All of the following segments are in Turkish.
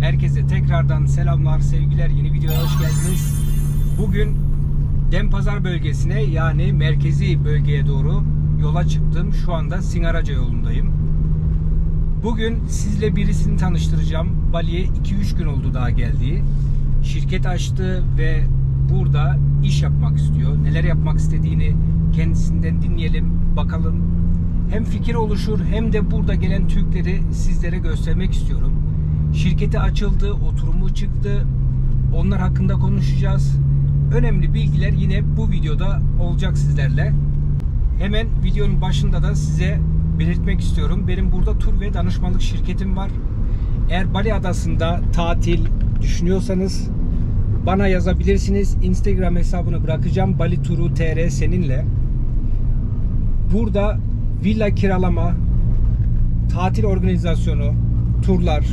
Herkese tekrardan selamlar, sevgiler. Yeni videoya hoş geldiniz. Bugün Denpazar bölgesine, yani merkezi bölgeye doğru yola çıktım. Şu anda Singaraca yolundayım. Bugün sizle birisini tanıştıracağım. Bali'ye 2-3 gün oldu daha geldiği. Şirket açtı ve burada iş yapmak istiyor. Neler yapmak istediğini kendisinden dinleyelim, bakalım. Hem fikir oluşur hem de burada gelen Türkleri sizlere göstermek istiyorum. Şirketi açıldı, oturumu çıktı. Onlar hakkında konuşacağız. Önemli bilgiler yine bu videoda olacak sizlerle. Hemen videonun başında da size belirtmek istiyorum. Benim burada tur ve danışmanlık şirketim var. Eğer Bali Adası'nda tatil düşünüyorsanız bana yazabilirsiniz. Instagram hesabını bırakacağım. Bali Turu TR seninle. Burada villa kiralama, tatil organizasyonu, turlar,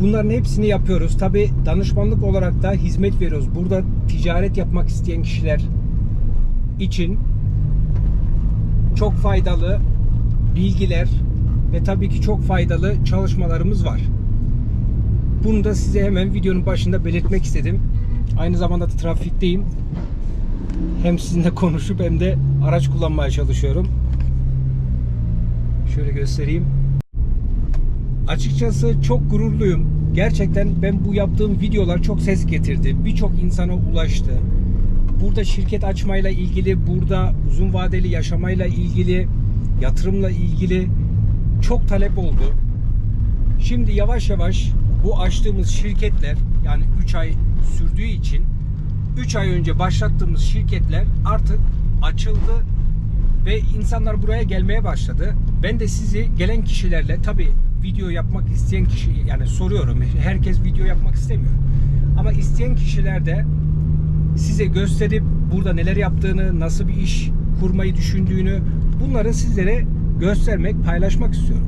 bunların hepsini yapıyoruz. Tabi danışmanlık olarak da hizmet veriyoruz. Burada ticaret yapmak isteyen kişiler için çok faydalı bilgiler ve tabii ki çok faydalı çalışmalarımız var. Bunu da size hemen videonun başında belirtmek istedim. Aynı zamanda da trafikteyim. Hem sizinle konuşup hem de araç kullanmaya çalışıyorum. Şöyle göstereyim. Açıkçası çok gururluyum. Gerçekten ben bu yaptığım videolar çok ses getirdi. Birçok insana ulaştı. Burada şirket açmayla ilgili, burada uzun vadeli yaşamayla ilgili, yatırımla ilgili çok talep oldu. Şimdi yavaş yavaş bu açtığımız şirketler, yani 3 ay sürdüğü için 3 ay önce başlattığımız şirketler artık açıldı ve insanlar buraya gelmeye başladı. Ben de sizi gelen kişilerle, tabii video yapmak isteyen kişi, yani soruyorum, herkes video yapmak istemiyor. Ama isteyen kişiler de size gösterip burada neler yaptığını, nasıl bir iş kurmayı düşündüğünü, bunları sizlere göstermek, paylaşmak istiyorum.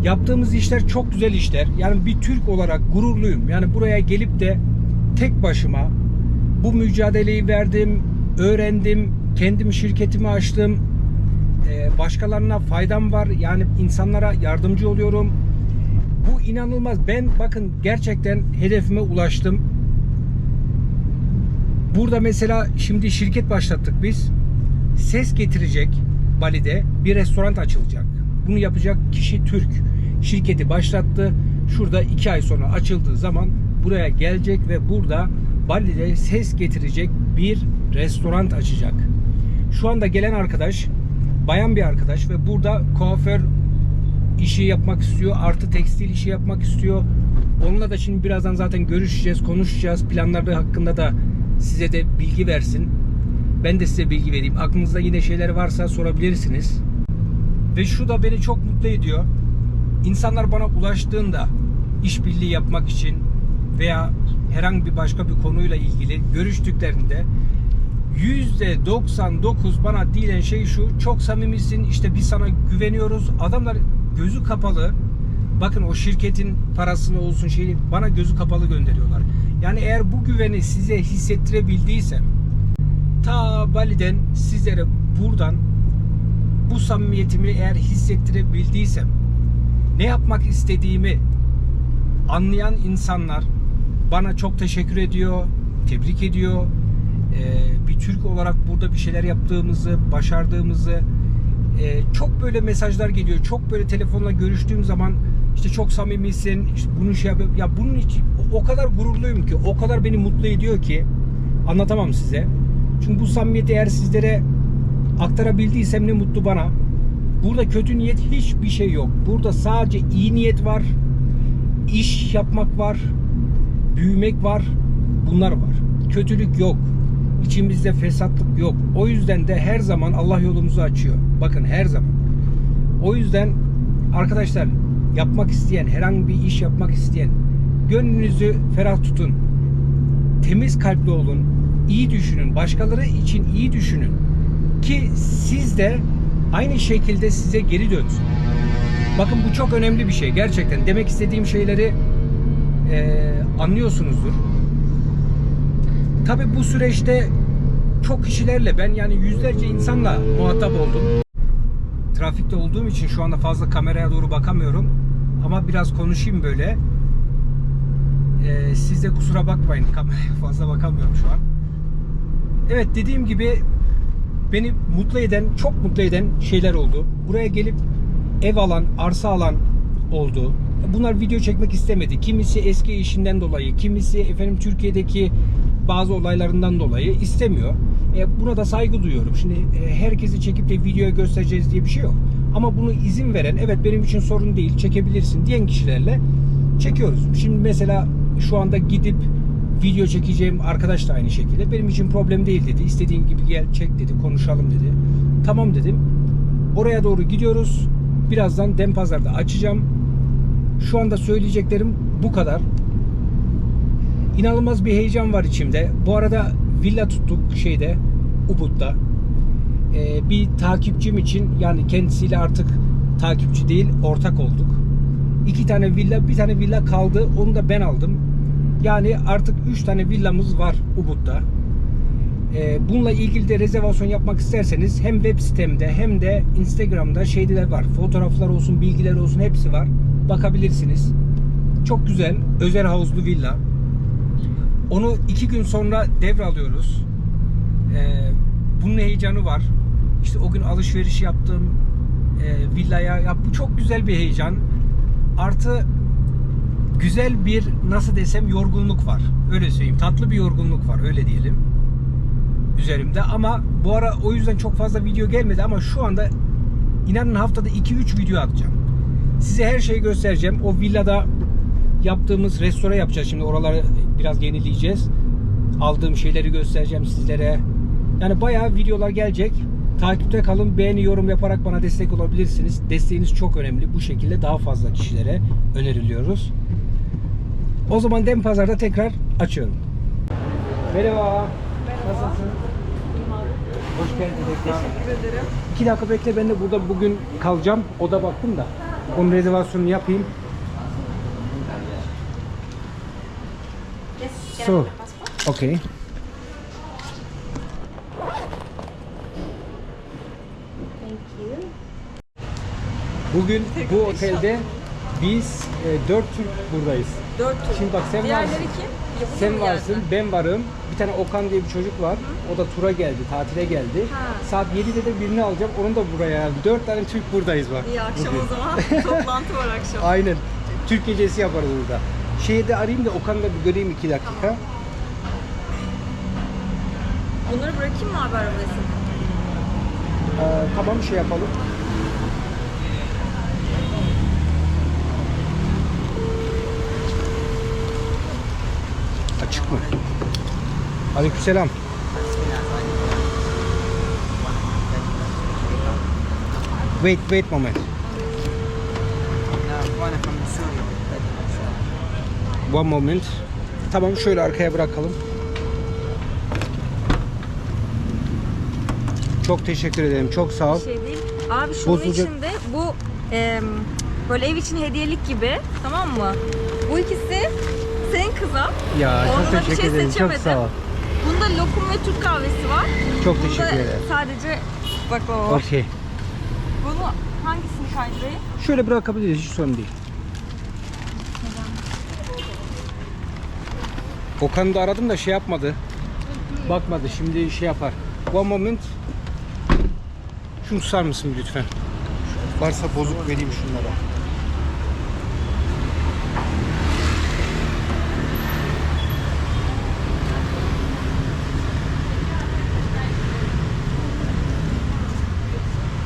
Yaptığımız işler çok güzel işler. Yani bir Türk olarak gururluyum. Yani buraya gelip de tek başıma bu mücadeleyi verdim, öğrendim, kendim şirketimi açtım. Başkalarına faydam var. Yani insanlara yardımcı oluyorum. Bu inanılmaz. Ben bakın gerçekten hedefime ulaştım. Burada mesela şimdi şirket başlattık biz. Ses getirecek Bali'de bir restoran açılacak. Bunu yapacak kişi Türk. Şirketi başlattı. Şurada 2 ay sonra açıldığı zaman buraya gelecek ve burada Bali'de ses getirecek bir restoran açacak. Şu anda gelen arkadaş bayan bir arkadaş ve burada kuaför işi yapmak istiyor. Artı tekstil işi yapmak istiyor. Onunla da şimdi birazdan zaten görüşeceğiz, konuşacağız. Planları hakkında da size de bilgi versin. Ben de size bilgi vereyim. Aklınızda yine şeyler varsa sorabilirsiniz. Ve şu da beni çok mutlu ediyor. İnsanlar bana ulaştığında işbirliği yapmak için veya herhangi bir başka bir konuyla ilgili görüştüklerinde %99 bana diyen şey şu: çok samimisin, işte biz sana güveniyoruz. Adamlar gözü kapalı, bakın o şirketin parasını olsun şeyi bana gözü kapalı gönderiyorlar. Yani eğer bu güveni size hissettirebildiysem, ta Bali'den sizlere buradan bu samimiyetimi eğer hissettirebildiysem, ne yapmak istediğimi anlayan insanlar bana çok teşekkür ediyor, tebrik ediyor. Bir Türk olarak burada bir şeyler yaptığımızı, başardığımızı, çok böyle mesajlar geliyor. Çok böyle telefonla görüştüğüm zaman işte çok samimisin, işte bunu şey yapıyor. Ya bunun için o kadar gururluyum ki, o kadar beni mutlu ediyor ki anlatamam size. Çünkü bu samimiyeti eğer sizlere aktarabildiysem ne mutlu bana. Burada kötü niyet hiçbir şey yok. Burada sadece iyi niyet var. İş yapmak var. Büyümek var. Bunlar var. Kötülük yok. İçimizde fesatlık yok. O yüzden de her zaman Allah yolumuzu açıyor. Bakın her zaman. O yüzden arkadaşlar, yapmak isteyen, herhangi bir iş yapmak isteyen, gönlünüzü ferah tutun. Temiz kalpli olun. İyi düşünün. Başkaları için iyi düşünün. Ki siz de aynı şekilde size geri dönsün. Bakın bu çok önemli bir şey. Gerçekten demek istediğim şeyleri anlıyorsunuzdur. Tabii bu süreçte çok kişilerle, ben yani yüzlerce insanla muhatap oldum. Trafikte olduğum için şu anda fazla kameraya doğru bakamıyorum. Ama biraz konuşayım böyle. Siz de kusura bakmayın. Kameraya fazla bakamıyorum şu an. Evet, dediğim gibi beni mutlu eden, çok mutlu eden şeyler oldu. Buraya gelip ev alan, arsa alan oldu. Bunlar video çekmek istemedi. Kimisi eski işinden dolayı, kimisi efendim Türkiye'deki bazı olaylarından dolayı istemiyor. Buna da saygı duyuyorum. Şimdi herkesi çekip de videoya göstereceğiz diye bir şey yok. Ama bunu izin veren, evet benim için sorun değil, çekebilirsin diyen kişilerle çekiyoruz. Şimdi mesela şu anda gidip video çekeceğim arkadaş da aynı şekilde benim için problem değil dedi. İstediğin gibi gel çek dedi, konuşalım dedi. Tamam dedim. Oraya doğru gidiyoruz. Birazdan Denpazar'da açacağım. Şu anda söyleyeceklerim bu kadar. İnanılmaz bir heyecan var içimde. Bu arada villa tuttuk Ubud'da. Bir takipçim için, yani kendisiyle artık takipçi değil, ortak olduk. 2 tane villa, bir tane villa kaldı. Onu da ben aldım. Yani artık 3 tane villamız var Ubud'da. Bununla ilgili de rezervasyon yapmak isterseniz hem web sitemde hem de Instagram'da de var. Fotoğraflar olsun, bilgiler olsun, hepsi var. Bakabilirsiniz. Çok güzel, özel havuzlu villa. Onu 2 gün sonra devralıyoruz. Bunun heyecanı var. İşte o gün alışveriş yaptım. Villaya, bu çok güzel bir heyecan. Artı güzel bir, nasıl desem, yorgunluk var. Öyle söyleyeyim. Tatlı bir yorgunluk var. Öyle diyelim. Üzerimde. Ama bu ara o yüzden çok fazla video gelmedi ama şu anda inanın haftada 2-3 video atacağım. Size her şeyi göstereceğim. O villada yaptığımız restore yapacağız. Şimdi oraları biraz yenileyeceğiz. Aldığım şeyleri göstereceğim sizlere. Yani bayağı videolar gelecek. Takipte kalın. Beğeni, yorum yaparak bana destek olabilirsiniz. Desteğiniz çok önemli. Bu şekilde daha fazla kişilere öneriliyoruz. O zaman Denpazar'da tekrar açıyorum. Merhaba. Nasılsın? Hoş geldin tekrar. Teşekkür ederim. 2 dakika bekle, ben de burada bugün kalacağım. Oda baktım da. Onun rezervasyonunu yapayım. Yes, So, okay. Thank you. Bugün bu otelde biz 4 Türk buradayız. 4 tur. Şimdi bak, sen Diğerleri varsın. kim? Yabancı Sen mı varsın, geldi? ben varım. Bir tane Okan diye bir çocuk var. O da tura geldi, tatile geldi. Ha. Saat 7'de de birini alacağım. Onu da buraya aldım. 4 tane Türk buradayız bak. İyi akşam bugün. o zaman. Toplantı var akşam. Aynen. Türk gecesi yaparız burada. Şeyi de arayayım da Okan'ı da bir göreyim 2 dakika. Tamam. Bunları bırakayım mı abi arabaya? Tamam, şey yapalım. Açık mı? Aleykümselam. Wait moment. One moment. Tamam, şöyle arkaya bırakalım. Çok teşekkür ederim. Çok sağ ol. Bir şey değil. Abi şunun Bozulacak. içinde bu böyle ev için hediyelik gibi, tamam mı? Bu ikisi senin kıza. Ya Orada çok da bir teşekkür şey ederim. Çok seçemedim. sağ ol. Bunda lokum ve Türk kahvesi var. Çok Bunda teşekkür ederim. sadece baklava var. Okey. Bunu hangisini kaydırayım? Şöyle bırakabiliriz, hiç sorun değil. Okan'ı da aradım da şey yapmadı. Bakmadı, şimdi şey yapar. One moment. Şunu tutar mısın lütfen? Varsa bozuk vereyim şunlara.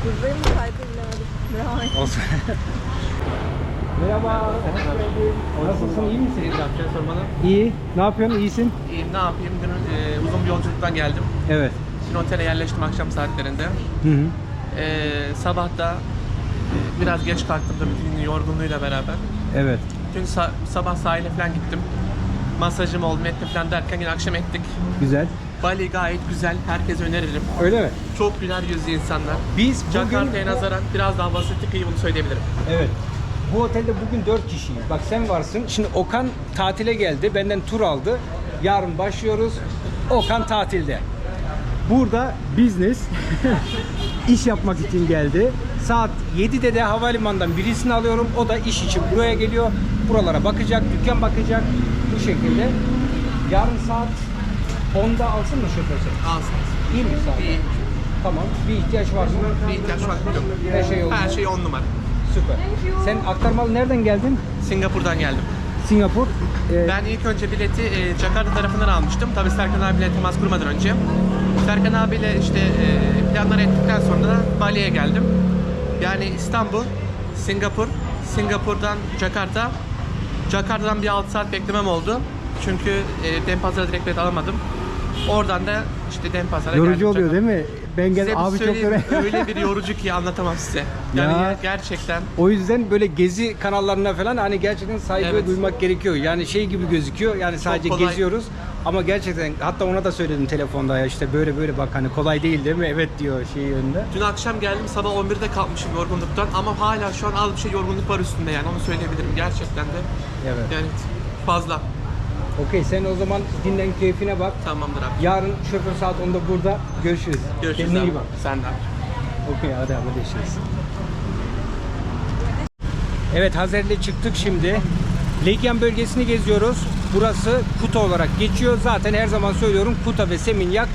Buradayım mı kaydıramadım. Bravo. Olsun. Merhaba. Hoş geldin. Nasılsın? İyi misin? Yapacağını sormalı. İyi. Ne yapıyorsun? İyisin? İyiyim, ne yapayım? Dün uzun bir yolculuktan geldim. Evet. Şimdi otele yerleştim akşam saatlerinde. Hı hı. Sabah da biraz geç kalktım da bütün günün yorgunluğuyla beraber. Evet. Dün sabah sahile falan gittim. Masajım oldu, ettim falan derken yine akşam ettik. Güzel. Bali gayet güzel, herkese öneririm. Öyle mi? Çok güler yüzlü insanlar. Biz bugün... Jakarta'ya nazaran biraz daha basitlik iyi, bunu söyleyebilirim. Evet. Bu otelde bugün 4 kişiyiz. Bak sen varsın. Şimdi Okan tatile geldi. Benden tur aldı. Yarın başlıyoruz. Okan tatilde. Burada business iş yapmak için geldi. Saat 7'de de havalimanından birisini alıyorum. O da iş için buraya geliyor. Buralara bakacak, dükkan bakacak. Bu şekilde. Yarın saat 10'da alsın mı şoför seni? Alsın. İyi mi saat? İyi. Tamam. Bir ihtiyaç var mı? Bir ihtiyaç var mı? Yok. Her şey oldu. Her şey 10 numara. Süper. Sen aktarmalı nereden geldin? Singapur'dan geldim. Singapur. Ben ilk önce bileti Jakarta tarafından almıştım. Tabii Serkan abiyle temas kurmadan önce. Serkan abiyle işte planları ettikten sonra da Bali'ye geldim. Yani İstanbul, Singapur, Singapur'dan Jakarta. Jakarta'dan bir 6 saat beklemem oldu. Çünkü Denpasar'a direkt bilet alamadım. Oradan da işte Denpasar'a geldim. Yorucu oluyor Jakarta. değil mi? Ben Size gel bir abi çok söyleyeyim, öyle. öyle bir yorucu ki anlatamam size. Yani Ya. gerçekten O yüzden böyle gezi kanallarına falan hani gerçekten saygı Evet. duymak gerekiyor. Yani şey gibi gözüküyor. Yani sadece kolay. geziyoruz ama gerçekten hatta ona da söyledim telefonda ya işte böyle bak hani kolay değil değil mi? Evet diyor şeyi önünde. dün akşam geldim, sabah 11'de kalkmışım yorgunluktan ama hala şu an az bir şey yorgunluk var üstünde, yani onu söyleyebilirim gerçekten de. Evet. Yani fazla. Okey, sen o zaman dinlen, keyfine bak. Tamamdır abi. Yarın şoför saat 10'da burada görüşürüz. Görüşürüz Kendine abi. iyi bak. Sen de. Okey, hadi haberleşiriz. Evet, Hazer'le çıktık şimdi. Legian bölgesini geziyoruz. Burası Kuta olarak geçiyor. Zaten her zaman söylüyorum, Kuta ve Seminyak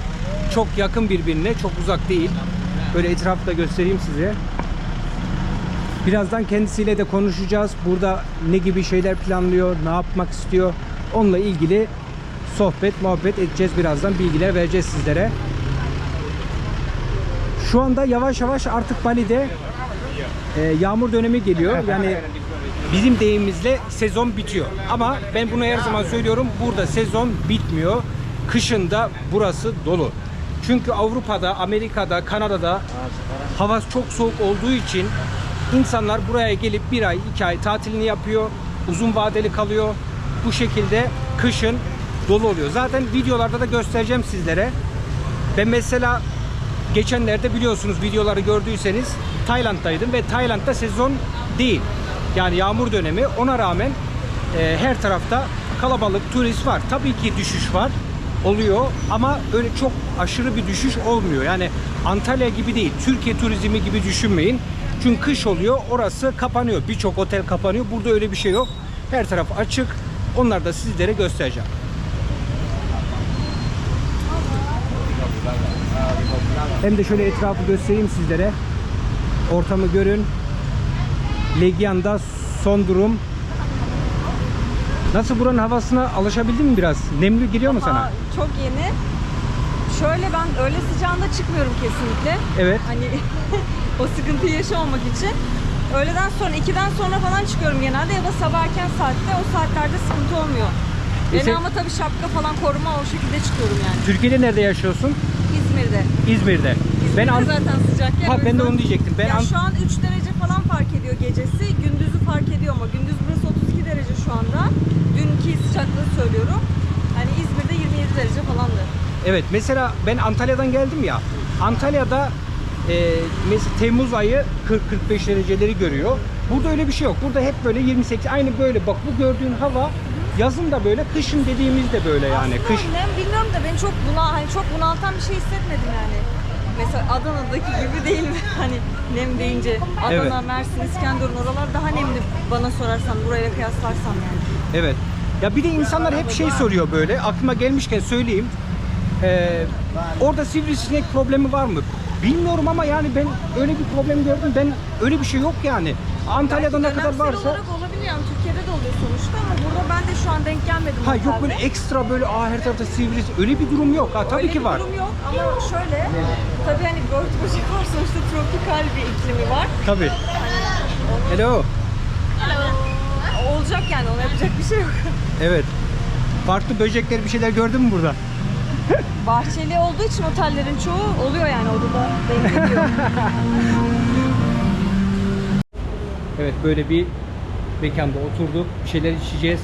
çok yakın birbirine, çok uzak değil. Böyle etrafı da göstereyim size. Birazdan kendisiyle de konuşacağız. Burada ne gibi şeyler planlıyor, ne yapmak istiyor. Onunla ilgili sohbet, muhabbet edeceğiz birazdan. Bilgiler vereceğiz sizlere. Şu anda yavaş yavaş artık Bali'de yağmur dönemi geliyor. Yani bizim deyimimizle sezon bitiyor. Ama ben bunu her zaman söylüyorum. Burada sezon bitmiyor. Kışında burası dolu. Çünkü Avrupa'da, Amerika'da, Kanada'da hava çok soğuk olduğu için insanlar buraya gelip bir ay, 2 ay tatilini yapıyor. Uzun vadeli kalıyor. Bu şekilde kışın dolu oluyor. Zaten videolarda da göstereceğim sizlere. Ben mesela geçenlerde biliyorsunuz, videoları gördüyseniz Tayland'daydım ve Tayland'da sezon değil. Yani yağmur dönemi. Ona rağmen her tarafta kalabalık, turist var. Tabii ki düşüş var. Oluyor ama öyle çok aşırı bir düşüş olmuyor. Yani Antalya gibi değil. Türkiye turizmi gibi düşünmeyin. Çünkü kış oluyor. Orası kapanıyor. Birçok otel kapanıyor. Burada öyle bir şey yok. Her taraf açık. Onları da sizlere göstereceğim. Hem de şöyle etrafı göstereyim sizlere. Ortamı görün. Legian'da son durum. Nasıl, buranın havasına alışabildin mi biraz? Nemli giriyor mu sana? Aa, çok yeni. Şöyle, ben öğle sıcağında çıkmıyorum kesinlikle. Evet. Hani o sıkıntıyı yaşamamak için. Öğleden sonra, 2'den sonra falan çıkıyorum genelde ya da sabah erken saatte, o saatlerde sıkıntı olmuyor. sen- Ama tabii şapka falan, koruma, o şekilde çıkıyorum yani. Türkiye'de nerede yaşıyorsun? İzmir'de. İzmir'de. İzmir'de zaten sıcak yer. Ha, O ben de yüzden- onu diyecektim. Ben ya şu an 3 derece falan fark ediyor gecesi. Gündüzü fark ediyor ama gündüz burası 32 derece şu anda. Dünkü sıcaklığı söylüyorum. Hani İzmir'de 27 derece falandı. Evet, mesela ben Antalya'dan geldim ya. Antalya'da mesela Temmuz ayı 40-45 dereceleri görüyor. Burada öyle bir şey yok. Burada hep böyle 28, aynı böyle. Bak, bu gördüğün hava yazın da böyle, kışın dediğimizde böyle yani. Aslında Kış. nem, bilmiyorum da beni çok bunaltan bir şey hissetmedim yani. Mesela Adana'daki gibi değil mi? Hani nem deyince Adana, Evet. Mersin, İskenderun, oralar daha nemli bana sorarsan, buraya kıyaslarsam yani. Evet. Ya bir de insanlar hep şey soruyor böyle. Aklıma gelmişken söyleyeyim. Orada sivrisinek problemi var mı? Bilmiyorum ama yani ben öyle bir problem gördüm. Ben öyle bir şey yok yani. Antalya'da ne kadar Dönemsel varsa. olarak olabilir yani, Türkiye'de de oluyor sonuçta ama burada ben de şu an denk gelmedim. Ha yok, otelde. böyle ekstra böyle her tarafta sivrisinek, öyle bir durum yok. Ha tabii Öyle ki bir var. durum yok ama şöyle, tabii hani börtü böcek var sonuçta, tropikal bir iklimi var. Tabii. Hello. Olacak yani, ona yapacak bir şey yok. Evet. Farklı böcekler, bir şeyler gördün mü burada? Bahçeli olduğu için otellerin çoğu oluyor yani, odada denk geliyor. Evet, böyle bir mekanda oturduk. Bir şeyler içeceğiz.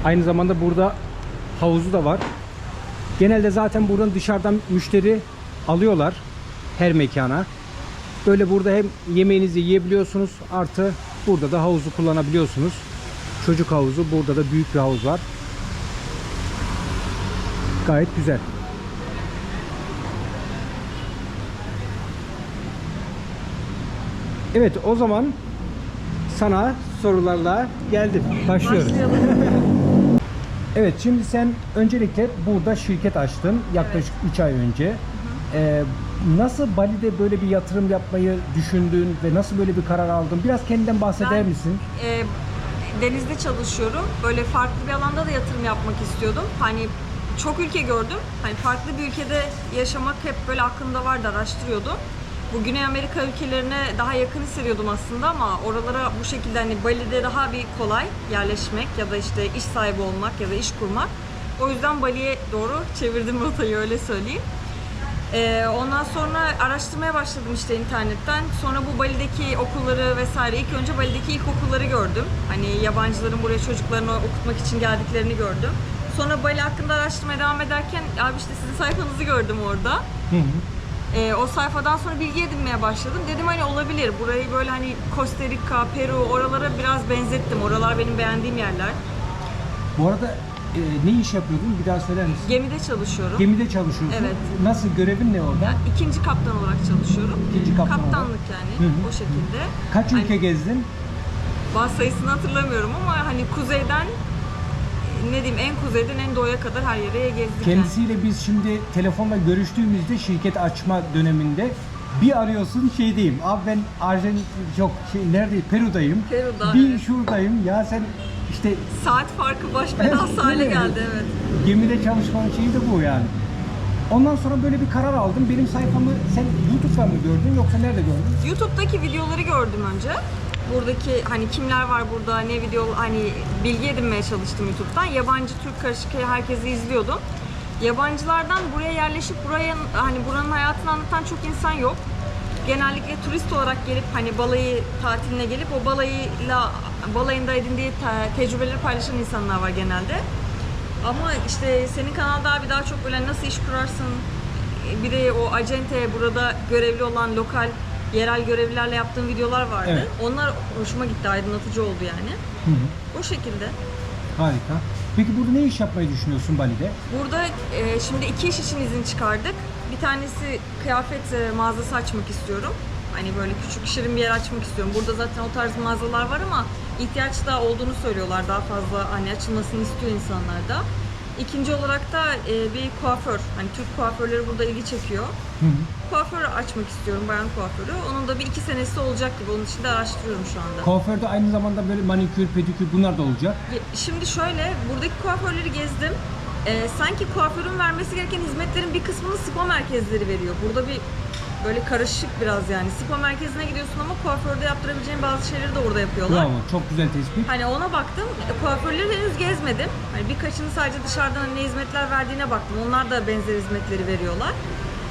Aynı zamanda burada havuzu da var. Genelde zaten buradan dışarıdan müşteri alıyorlar her mekana. Böyle burada hem yemeğinizi yiyebiliyorsunuz, artı burada da havuzu kullanabiliyorsunuz. Çocuk havuzu, burada da büyük bir havuz var. Gayet güzel. Evet, o zaman sana sorularla geldim. Başlıyoruz. Başlayalım. Evet, şimdi sen öncelikle burada şirket açtın yaklaşık 3 ay önce. Nasıl Bali'de böyle bir yatırım yapmayı düşündün ve nasıl böyle bir karar aldın? Biraz kendinden bahseder Ben- misin? Denizde çalışıyorum. Böyle farklı bir alanda da yatırım yapmak istiyordum. Hani çok ülke gördüm. Hani farklı bir ülkede yaşamak hep böyle aklımda vardı, araştırıyordum. Bu Güney Amerika ülkelerine daha yakın hissediyordum aslında ama oralara bu şekilde hani Bali'de daha bir kolay yerleşmek ya da işte iş sahibi olmak ya da iş kurmak. O yüzden Bali'ye doğru çevirdim rotayı, öyle söyleyeyim. Ondan sonra araştırmaya başladım işte internetten. Sonra bu Bali'deki okulları vesaire, ilk önce Bali'deki ilkokulları gördüm. Hani yabancıların buraya çocuklarını okutmak için geldiklerini gördüm. Sonra Bali hakkında araştırmaya devam ederken abi işte sizin sayfanızı gördüm orada. O sayfadan sonra bilgi edinmeye başladım. Dedim hani olabilir. Burayı böyle hani Costa Rica, Peru oralara biraz benzettim. Oralar benim beğendiğim yerler. Bu arada ne iş yapıyordun? Bir daha söyler misin? Gemide çalışıyorum. Gemide çalışıyorsun. Evet. Nasıl, görevin ne orada? İkinci kaptan olarak çalışıyorum. İkinci kaptan Kaptanlık olarak. yani Hı hı. o şekilde. Kaç Hani ülke gezdin? bazı sayısını hatırlamıyorum ama hani kuzeyden ne diyeyim en kuzeyden en doğuya kadar her yere gezdik. Kendisiyle biz şimdi telefonla görüştüğümüzde şirket açma döneminde bir arıyorsun şey diyeyim. Abi ben Arjantin neredeyim? Peru'dayım. Peru'da, Bir evet. şuradayım. Ya sen işte Saat farkı baş belası Değil hale mi? geldi, evet. gemide çalışmanın şeyi de bu yani. Ondan sonra böyle bir karar aldım. Benim sayfamı sen YouTube'dan mı gördün yoksa nerede gördün? YouTube'daki videoları gördüm önce. Buradaki hani kimler var burada, ne video, hani bilgi edinmeye çalıştım YouTube'dan. Yabancı Türk karışık herkesi izliyordum. Yabancılardan buraya yerleşip buranın hayatını anlatan çok insan yok. Genellikle turist olarak gelip hani balayı tatiline gelip o balayında edindiği tecrübeleri paylaşan insanlar var genelde. Ama işte senin kanalda abi daha çok böyle nasıl iş kurarsın, bir de o acente burada görevli olan lokal yerel görevlilerle yaptığım videolar vardı. Evet. Onlar hoşuma gitti, aydınlatıcı oldu yani. O şekilde. Harika. Peki burada ne iş yapmayı düşünüyorsun Bali'de? Burada şimdi 2 iş için izin çıkardık. Bir tanesi kıyafet mağazası açmak istiyorum. Hani böyle küçük şirin bir yer açmak istiyorum. Burada zaten o tarz mağazalar var ama ihtiyaç da olduğunu söylüyorlar. Daha fazla hani açılmasını istiyor insanlar da. İkinci olarak da bir kuaför. Hani Türk kuaförleri burada ilgi çekiyor. Kuaför açmak istiyorum, bayan kuaförü. Onun da bir 2 senesi olacak gibi. Onun için de araştırıyorum şu anda. Kuaförde aynı zamanda böyle manikür, pedikür bunlar da olacak. Şimdi şöyle, buradaki kuaförleri gezdim. Sanki kuaförün vermesi gereken hizmetlerin bir kısmını spa merkezleri veriyor. Burada bir böyle karışık biraz yani. Spa merkezine gidiyorsun ama kuaförde yaptırabileceğin bazı şeyleri de orada yapıyorlar. Bravo, çok güzel tespit. Hani ona baktım. Kuaförleri henüz gezmedim. Hani birkaçını sadece dışarıdan ne hizmetler verdiğine baktım. Onlar da benzer hizmetleri veriyorlar.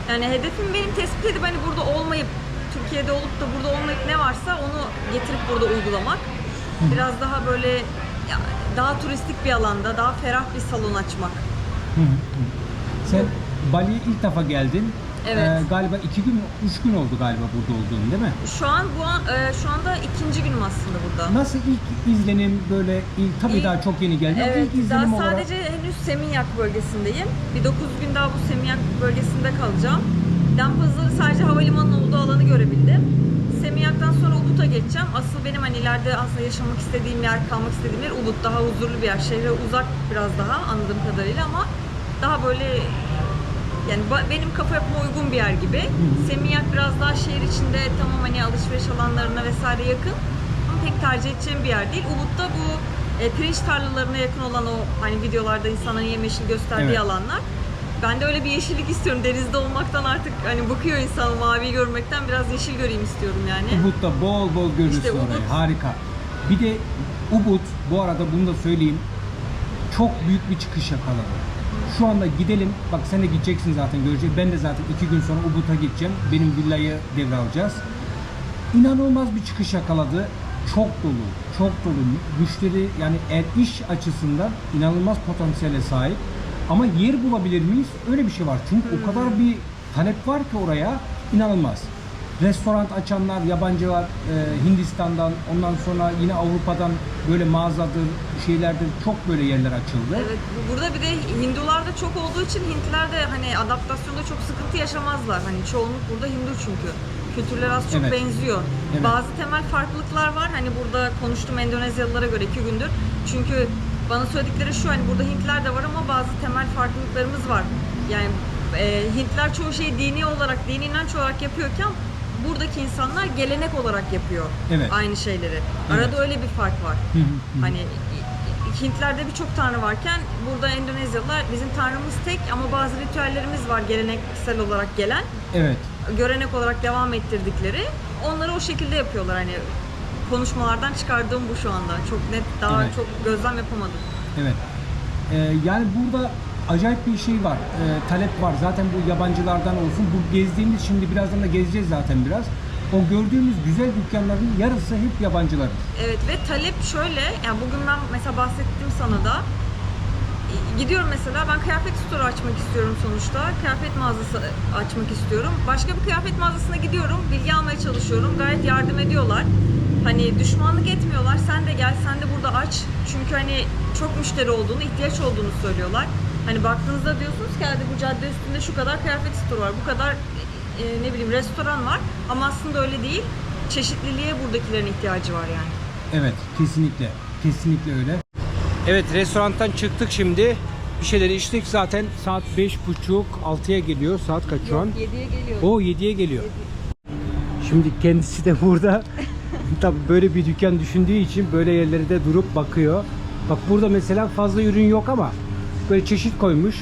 Yani hedefim benim tespit edip hani burada olmayıp, Türkiye'de olup da burada olmayıp ne varsa onu getirip burada uygulamak. Biraz daha böyle daha turistik bir alanda, daha ferah bir salon açmak. Sen Bali'ye ilk defa geldin. Evet. Galiba 2 gün, 3 gün oldu galiba burada olduğun, değil mi? Şu anda ikinci günüm aslında burada. Nasıl ilk izlenim böyle, tabii İlk- daha çok yeni geldin. Evet, İlk izlenim daha olarak sadece henüz Seminyak bölgesindeyim. Bir 9 gün daha bu Seminyak bölgesinde kalacağım. Lampazarı sadece havalimanının olduğu alanı görebildim. Seminyak'tan sonra Ubud'a geçeceğim. Asıl benim hani ileride aslında yaşamak istediğim yer, kalmak istediğim yer Ubud. Daha huzurlu bir yer. Şehre uzak biraz daha anladığım kadarıyla ama daha böyle yani benim kafa yapıma uygun bir yer gibi. Seminyak biraz daha şehir içinde, tamam hani alışveriş alanlarına vesaire yakın. Ama pek tercih edeceğim bir yer değil. Ubud'da bu pirinç tarlalarına yakın olan o hani videolarda insanların yemyeşil gösterdiği Evet. alanlar. Ben de öyle bir yeşillik istiyorum. Denizde olmaktan artık hani bakıyor insan maviyi görmekten, biraz yeşil göreyim istiyorum yani. Ubud'da bol bol görürsün İşte orayı. Ubud. Harika. Bir de Ubud, bu arada bunu da söyleyeyim, çok büyük bir çıkış yakaladı. Şu anda gidelim, bak sen de gideceksin zaten, görecek. Ben de zaten 2 gün sonra Ubud'a gideceğim. Benim villayı devralacağız. İnanılmaz bir çıkış yakaladı. Çok dolu, çok dolu. Müşteri yani iş açısından inanılmaz potansiyele sahip. Ama yer bulabilir miyiz? Öyle bir şey var. Çünkü o kadar bir talep var ki oraya, inanılmaz. Restoran açanlar, yabancılar, Hindistan'dan, ondan sonra yine Avrupa'dan böyle mağazadır, şeylerdir, çok böyle yerler açıldı. Evet, burada bir de Hindular da çok olduğu için Hintliler de hani adaptasyonda çok sıkıntı yaşamazlar. Hani çoğunluk burada Hindu çünkü. kültürler az çok Evet. benziyor. Evet. Bazı temel farklılıklar var. Hani burada konuştuğum Endonezyalılara göre 2 gündür. Çünkü bana söyledikleri şu, hani burada Hintler de var ama bazı temel farklılıklarımız var. Yani Hintler çoğu şeyi dini inanç olarak yapıyorken buradaki insanlar gelenek olarak yapıyor Evet. aynı şeyleri. Arada öyle bir fark var. Hani Hintlerde birçok tanrı varken burada Endonezyalılar bizim tanrımız tek ama bazı ritüellerimiz var geleneksel olarak gelen, Evet. görenek olarak devam ettirdikleri. Onları o şekilde yapıyorlar. Hani konuşmalardan çıkardığım bu şu anda. Çok net, daha Evet. çok gözlem yapamadım. Evet. Yani burada acayip bir şey var. Talep var. Zaten bu yabancılardan olsun. Bu gezdiğimiz, şimdi birazdan da gezeceğiz zaten biraz. O gördüğümüz güzel dükkanların yarısı hep yabancılar. Evet ve talep şöyle, yani bugün ben mesela bahsettim sana da, gidiyorum mesela, ben kıyafet store'u açmak istiyorum sonuçta. Kıyafet mağazası açmak istiyorum. Başka bir kıyafet mağazasına gidiyorum, bilgi almaya çalışıyorum. Gayet yardım ediyorlar. Hani düşmanlık etmiyorlar. Sen de gel, sen de burada aç. Çünkü hani çok müşteri olduğunu, ihtiyaç olduğunu söylüyorlar. Hani baktığınızda diyorsunuz ki hadi bu cadde üstünde şu kadar kıyafet store'u var, bu kadar ne bileyim restoran var. Ama aslında öyle değil. Çeşitliliğe buradakilerin ihtiyacı var yani. Evet, kesinlikle. Kesinlikle öyle. Evet, restorandan çıktık şimdi. Bir şeyler içtik. Zaten saat 5.30-6'ya geliyor. Saat kaç şu an? 7'ye geliyor. O 7'ye geliyor. Şimdi kendisi de burada. Tabii böyle bir dükkan düşündüğü için böyle yerlerde durup bakıyor. Bak burada mesela fazla ürün yok ama böyle çeşit koymuş.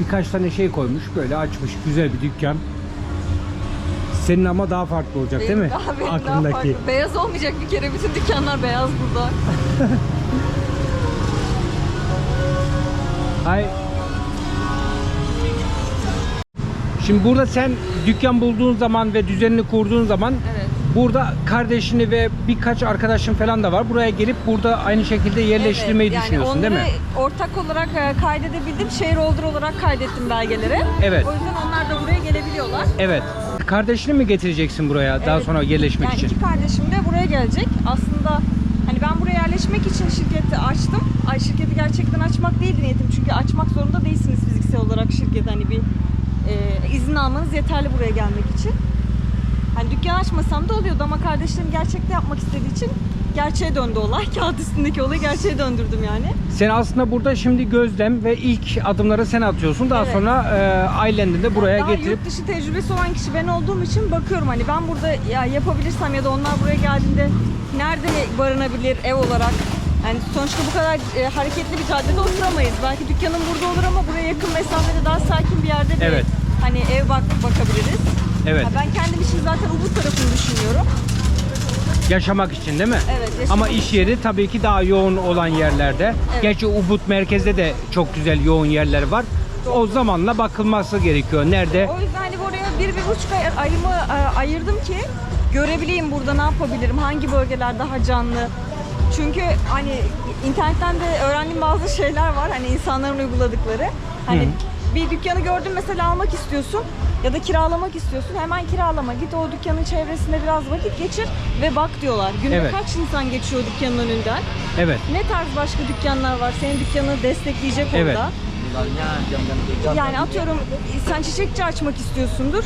Birkaç tane şey koymuş. Böyle açmış. Güzel bir dükkan. Senin ama daha farklı olacak değil mi? Benim daha Aklındaki. farklı. Beyaz olmayacak bir kere. Bütün dükkanlar beyaz burada. Hay. Şimdi burada sen dükkan bulduğun zaman ve düzenini kurduğun zaman Evet. burada kardeşini ve birkaç arkadaşın falan da var. Buraya gelip burada aynı şekilde yerleştirmeyi Evet, düşünüyorsun değil mi? Yani ortak olarak kaydedebildim. Shareholder olarak kaydettim belgelere. Evet. O yüzden onlar da buraya gelebiliyorlar. Evet. Kardeşini mi getireceksin buraya daha Evet. sonra yerleşmek Yani için? iki kardeşim de buraya gelecek. Aslında hani ben buraya yerleşmek için şirketi açtım. Şirketi gerçekten açmak değildi niyetim. Çünkü açmak zorunda değilsiniz fiziksel olarak şirket. Hani bir izin almanız yeterli buraya gelmek için. Hani dükkan açmasam da oluyordu ama kardeşlerim gerçekte yapmak istediği için gerçeğe döndü olay. Kağıt üstündeki olayı gerçeğe döndürdüm yani. Sen aslında burada şimdi gözlem ve ilk adımları sen atıyorsun. Daha Evet. sonra aileni de buraya Daha getirip yurt dışı tecrübesi olan kişi ben olduğum için bakıyorum hani ben burada ya yapabilirsem ya da onlar buraya geldiğinde nerede barınabilir ev olarak. Yani sonuçta bu kadar hareketli bir caddede oturamayız. Belki dükkanım burada olur ama buraya yakın mesafede daha sakin bir yerde bir Evet. hani ev bakabiliriz. Evet. Ya ben kendim için zaten Ubud tarafını düşünüyorum. yaşamak için değil mi? Evet, yaşamak Ama iş yeri tabii ki daha yoğun olan yerlerde. Evet. Gerçi Ubud merkezde de çok güzel yoğun yerler var. O zamanla bakılması gerekiyor. Nerede? O yüzden hani buraya 1,5 ayımı ayırdım ki görebileyim burada ne yapabilirim, hangi bölgeler daha canlı. Çünkü hani internetten de öğrendiğim bazı şeyler var hani insanların uyguladıkları. Hani bir dükkanı gördün mesela almak istiyorsun ya da kiralamak istiyorsun, hemen kiralama. Git o dükkanın çevresinde biraz vakit geçir ve bak diyorlar. Günde Evet. kaç insan geçiyor dükkanın önünden? Evet. Ne tarz başka dükkanlar var senin dükkanını destekleyecek orada? Evet. Yani atıyorum sen çiçekçi açmak istiyorsundur.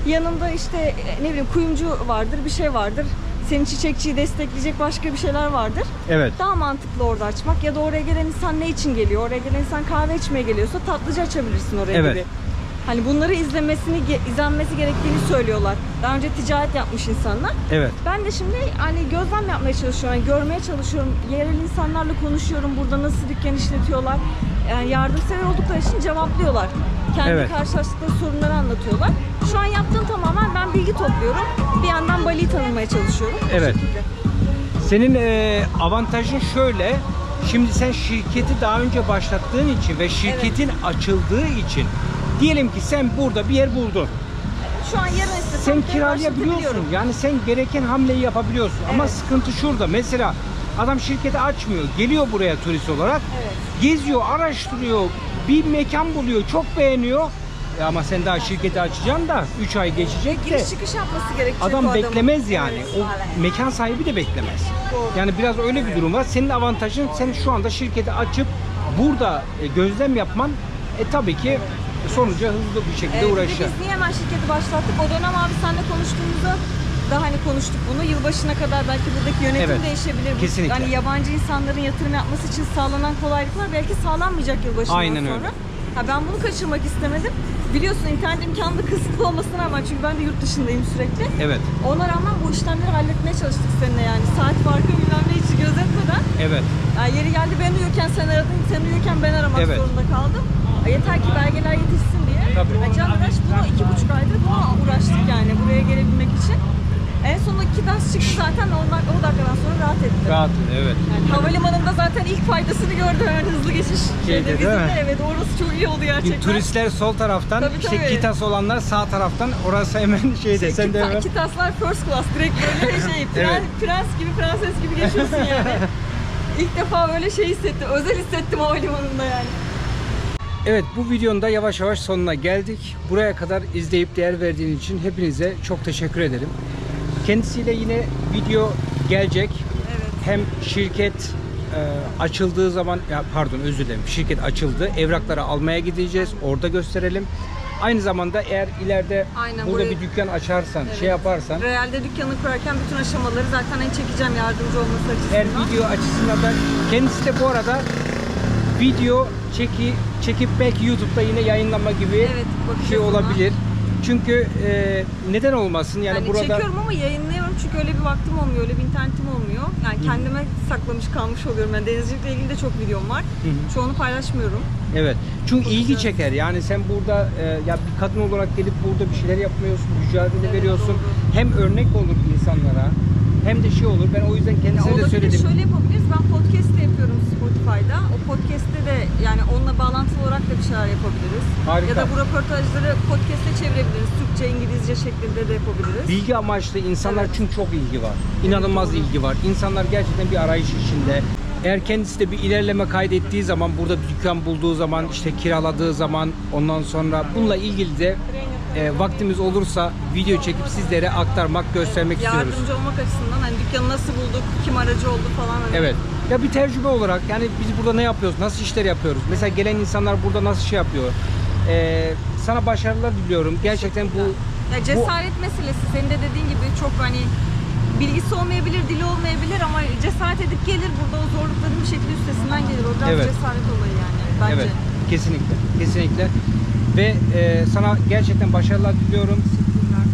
Yanında işte ne bileyim kuyumcu vardır, bir şey vardır. Senin çiçekçiyi destekleyecek başka bir şeyler vardır. Evet. Daha mantıklı orada açmak ya da oraya gelen insan ne için geliyor? Oraya gelen insan kahve içmeye geliyorsa tatlıcı açabilirsin oraya Evet. gibi. Hani bunları izlenmesi gerektiğini söylüyorlar. Daha önce ticaret yapmış insanlar. Evet. Ben de şimdi hani gözlem yapmaya çalışıyorum, yani görmeye çalışıyorum. Yerel insanlarla konuşuyorum. Burada nasıl dükkan işletiyorlar. Yani yardımsever oldukları için cevaplıyorlar. Kendi Evet. karşılaştıkları sorunları anlatıyorlar. Şu an yaptığım tamamen ben bilgi topluyorum. Bir yandan Bali'yi tanımaya çalışıyorum. Bu Evet. şekilde. Senin avantajın şöyle. Şimdi sen şirketi daha önce başlattığın için ve şirketin açıldığı için diyelim ki sen burada bir yer buldun. Şu an yarın istesem Sen direkt kiralayabiliyorsun. başlatabiliyorum. Yani sen gereken hamleyi yapabiliyorsun. Ama Evet. sıkıntı şurada. Mesela adam şirketi açmıyor. Geliyor buraya turist olarak. Evet. Geziyor, araştırıyor. Bir mekan buluyor. Çok beğeniyor. Ama sen daha şirketi açacaksın da 3 ay geçecek de Giriş çıkış yapması gerekecek bu adam adamın. beklemez yani. Evet. O mekan sahibi de beklemez. Doğru. Yani biraz öyle bir durum var. Senin avantajın sen şu anda şirketi açıp burada gözlem yapman tabii ki sonuca hızlı bir şekilde Bir de uğraşacağız. biz niye hemen şirketi başlattık? O dönem abi seninle konuştuğumuzda da hani konuştuk bunu. Yılbaşına kadar belki buradaki yönetim Evet, değişebilir. Bu, kesinlikle. hani yabancı insanların yatırım yapması için sağlanan kolaylıklar belki sağlanmayacak yılbaşından Aynen sonra. öyle. Ha, ben bunu kaçırmak istemedim. Biliyorsun internet imkanı da kısıtlı olmasına rağmen, çünkü ben de yurt dışındayım sürekli. Evet. Ona rağmen bu işlemleri halletmeye çalıştık seninle yani. Saat farkı bilmem ne hiç gözetmeden. Evet. Yani yeri geldi ben uyurken sen aradın, sen uyurken ben aramak Evet. zorunda kaldım. Yeter ki belgeler yetişsin diye. Tabii. Can Uğraş bunu 2,5 aydır buna uğraştık yani buraya gelebilmek için. En sonunda 2 ders çıktı zaten, o dakikadan sonra rahat etti. Rahat, evet. Yani havalimanında zaten ilk faydasını gördü hemen hızlı geçiş. Şeyde, değil Bizim mi? de evet, orası çok iyi oldu gerçekten. Turistler sol taraftan, Tabii, işte tabii. Kitas olanlar sağ taraftan. Orası hemen şeyde. Sen de hemen. Kitaslar first class, direkt böyle şey, Evet. prens gibi, prenses gibi geçiyorsun yani. İlk defa böyle şey hissettim, özel hissettim havalimanında yani. Evet, bu videonun da yavaş yavaş sonuna geldik. Buraya kadar izleyip değer verdiğiniz için hepinize çok teşekkür ederim. Kendisiyle yine video gelecek. Evet. Hem şirket açıldığı zaman, ya pardon özür dilerim, şirket açıldı. Evrakları almaya gideceğiz. Orada gösterelim. Aynı zamanda eğer ileride Aynen, burada burayı- bir dükkan açarsan, Evet. şey yaparsan, Realde dükkanı kurarken bütün aşamaları zaten hani çekeceğim, yardımcı olması eğer açısından. video açısından da kendisi de bu arada video çekip belki YouTube'da yine yayınlama gibi Evet, bakacağız şey ona. olabilir. Çünkü neden olmasın? Yani burada çekiyorum ama yayınlayamıyorum çünkü öyle bir vaktim olmuyor, öyle bir internetim olmuyor. Yani kendime saklamış kalmış oluyorum. Yani denizcilikle ilgili de çok videom var. Çoğunu paylaşmıyorum. evet. Çünkü ilgi güzel. çeker. Yani sen burada ya bir kadın olarak gelip burada bir şeyler yapmıyorsun, mücadele Evet, veriyorsun. doğru. Hem örnek olur insanlara, hem de şey olur. Ben o yüzden kendisine de Olabilir, söyledim. şöyle yapabiliriz. Ben podcast de yapıyorum Spotify'da. O podcast'te de yani onunla bağlantılı olarak da bir şeyler yapabiliriz. Harika. Ya da bu röportajları podcast'e çevirebiliriz. Türkçe, İngilizce şeklinde de yapabiliriz. Bilgi amaçlı insanlar, Evet. çünkü çok ilgi var. İnanılmaz doğru. ilgi var. İnsanlar gerçekten bir arayış içinde. Eğer kendisi de bir ilerleme kaydettiği zaman, burada bir dükkan bulduğu zaman, işte kiraladığı zaman, ondan sonra bununla ilgili de vaktimiz olursa video çekip sizlere aktarmak, göstermek istiyoruz. Yardımcı olmak açısından hani dükkanı nasıl bulduk, kim aracı oldu falan. Hani. Evet. Ya bir tecrübe olarak yani biz burada ne yapıyoruz, nasıl işler yapıyoruz? Mesela gelen insanlar burada nasıl şey yapıyor? Sana başarılar diliyorum. Gerçekten bu Ya cesaret meselesi. Senin de dediğin gibi çok hani bilgisi olmayabilir, dili olmayabilir ama cesaret edip gelir. Burada o zorlukların bir şekilde üstesinden gelir. O biraz Evet. cesaret olayı yani bence. evet, kesinlikle, kesinlikle. Ve sana gerçekten başarılar diliyorum.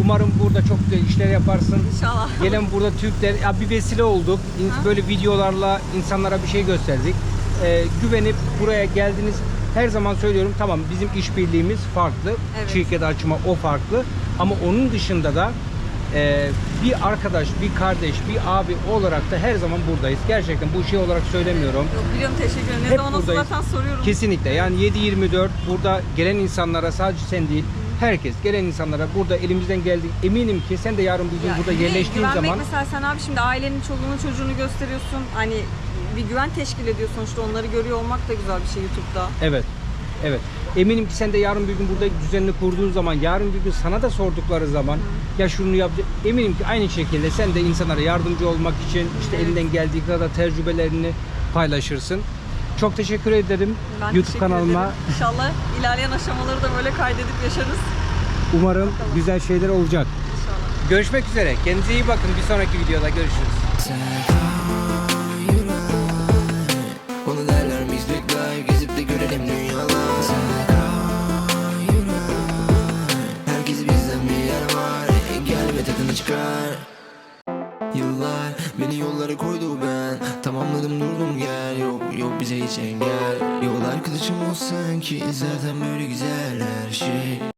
Umarım burada çok güzel işler yaparsın. İnşallah. Gelen burada Türkler, ya bir vesile olduk. Böyle videolarla insanlara bir şey gösterdik. Güvenip buraya geldiniz. Her zaman söylüyorum, tamam bizim işbirliğimiz farklı. Evet. Şirket açma o farklı. Ama onun dışında da bir arkadaş, bir kardeş, bir abi olarak da her zaman buradayız. Gerçekten bu şey olarak söylemiyorum. Yok, biliyorum, teşekkür ederim. Ne Hep zaman olsa buradayız. zaten soruyorum. Kesinlikle. Yani 7/24 burada gelen insanlara, sadece sen değil, herkes gelen insanlara burada elimizden geldi. Eminim ki sen de yarın bir gün Ya burada bir de yerleştiğin güvenmek, zaman mesela sen abi şimdi ailenin çoluğunu çocuğunu gösteriyorsun. Hani bir güven teşkil ediyor sonuçta, onları görüyor olmak da güzel bir şey YouTube'da. evet. Evet. Eminim ki sen de yarın bir gün burada düzenini kurduğun zaman, yarın bir gün sana da sordukları zaman ya şunu yap, eminim ki aynı şekilde sen de insanlara yardımcı olmak için işte elinden geldiği kadar tecrübelerini paylaşırsın. Çok teşekkür ederim Ben YouTube teşekkür kanalıma. ederim. İnşallah ilerleyen aşamaları da böyle kaydedip yaşarız. Umarım güzel şeyler olacak. İnşallah. Görüşmek üzere. Kendinize iyi bakın. Bir sonraki videoda görüşürüz. Onu derler biz bekler, gezip de görelim dünyalar. Herkes bizden bir yer var, gel ve tadını çıkar. Yıllar beni yollara koydu, ben tamamladım durdum gel. Yok bize hiç engel. Yol arkadaşım olsan ki zaten böyle güzel her şey.